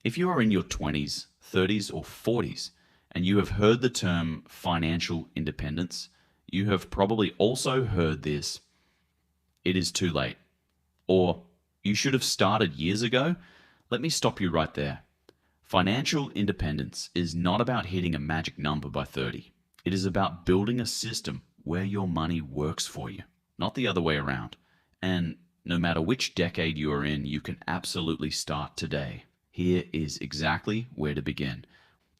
If you are in your 20s, 30s, or 40s, and you have heard the term financial independence, you have probably also heard this: it is too late, or you should have started years ago. Let me stop you right there. Financial independence is not about hitting a magic number by 30. It is about building a system where your money works for you, not the other way around. And no matter which decade you are in, you can absolutely start today. Here is exactly where to begin.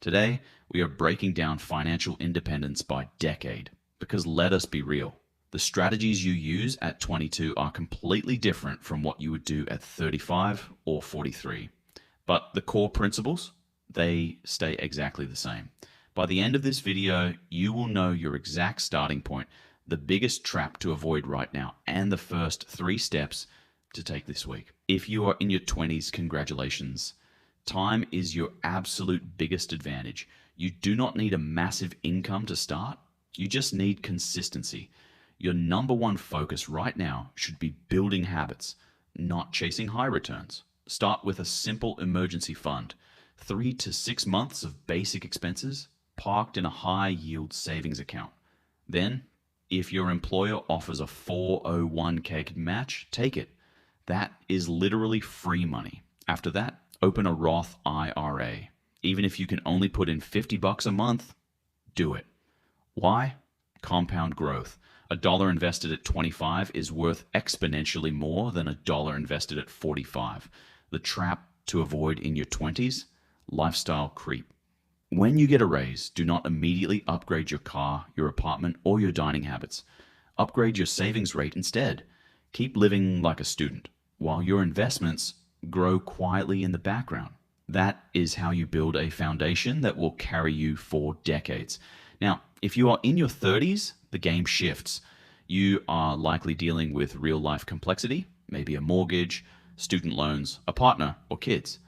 Today, we are breaking down financial independence by decade. Because let us be real, the strategies you use at 22 are completely different from what you would do at 35 or 43. But the core principles, they stay exactly the same. By the end of this video, you will know your exact starting point, the biggest trap to avoid right now, and the first 3 steps to take this week. If you are in your 20s, congratulations. Time is your absolute biggest advantage. You do not need a massive income to start. You just need consistency. Your number one focus right now should be building habits, not chasing high returns. Start with a simple emergency fund, 3 to 6 months of basic expenses parked in a high yield savings account. Then, if your employer offers a 401k match, take it. That is literally free money. After that, open a Roth IRA. Even if you can only put in $50 a month, do it. Why? Compound growth. A dollar invested at 25 is worth exponentially more than a dollar invested at 45. The trap to avoid in your 20s: lifestyle creep. When you get a raise, do not immediately upgrade your car, your apartment, or your dining habits. Upgrade your savings rate instead. Keep living like a student, while your investments grow quietly in the background. That is how you build a foundation that will carry you for decades. Now, if you are in your 30s, the game shifts. You are likely dealing with real-life complexity, maybe a mortgage, student loans, a partner, or kids.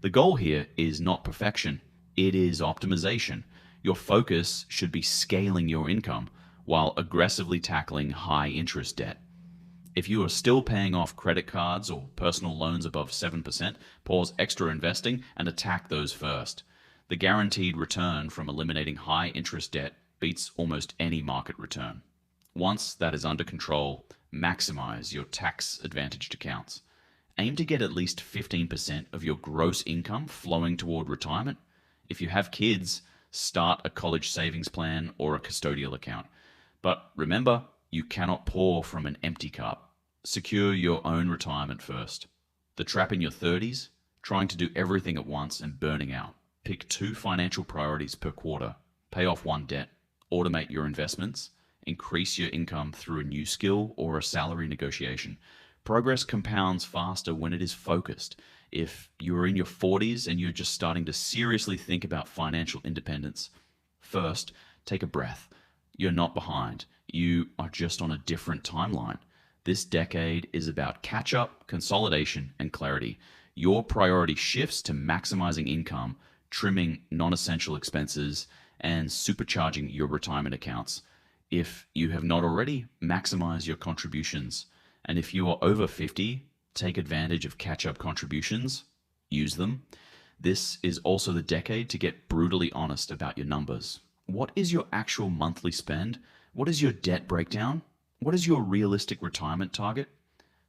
The goal here is not perfection, it is optimization. Your focus should be scaling your income while aggressively tackling high interest debt. If you are still paying off credit cards or personal loans above 7%, pause extra investing and attack those first. The guaranteed return from eliminating high interest debt beats almost any market return. Once that is under control, maximize your tax advantaged accounts. Aim to get at least 15% of your gross income flowing toward retirement. If you have kids, start a college savings plan or a custodial account. But remember, you cannot pour from an empty cup. Secure your own retirement first. The trap in your 30s: trying to do everything at once and burning out. Pick 2 financial priorities per quarter. Pay off 1 debt. Automate your investments. Increase your income through a new skill or a salary negotiation. Progress compounds faster when it is focused. If you are in your 40s and you're just starting to seriously think about financial independence, first, take a breath. You're not behind. You are just on a different timeline. This decade is about catch-up, consolidation, and clarity. Your priority shifts to maximizing income, trimming non-essential expenses, and supercharging your retirement accounts. If you have not already, maximize your contributions. And if you are over 50, take advantage of catch-up contributions. Use them. This is also the decade to get brutally honest about your numbers. What is your actual monthly spend? What is your debt breakdown? What is your realistic retirement target?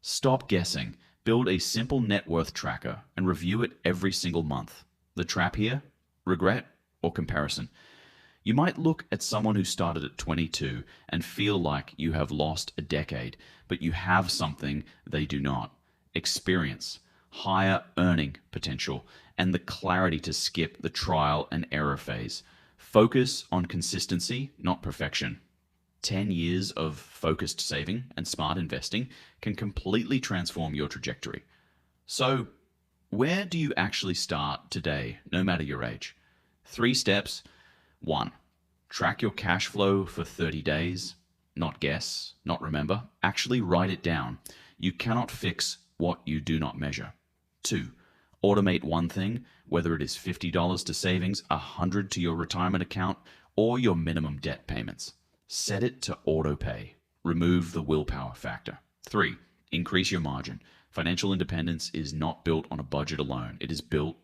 Stop guessing. Build a simple net worth tracker and review it every single month. The trap here: regret or comparison. You might look at someone who started at 22 and feel like you have lost a decade, but you have something they do not: experience, higher earning potential, and the clarity to skip the trial and error phase. Focus on consistency, not perfection. 10 years of focused saving and smart investing can completely transform your trajectory. So, where do you actually start today, no matter your age? 3 steps. 1. Track your cash flow for 30 days. Not guess, not remember. Actually write it down. You cannot fix what you do not measure. 2. Automate one thing, whether it is $50 to savings, $100 to your retirement account, or your minimum debt payments. Set it to auto pay. Remove the willpower factor. 3. Increase your margin. Financial independence is not built on a budget alone. It is built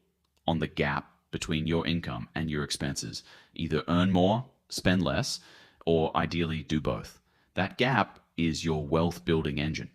on the gap between your income and your expenses. Either earn more, spend less, or ideally do both. That gap is your wealth building engine.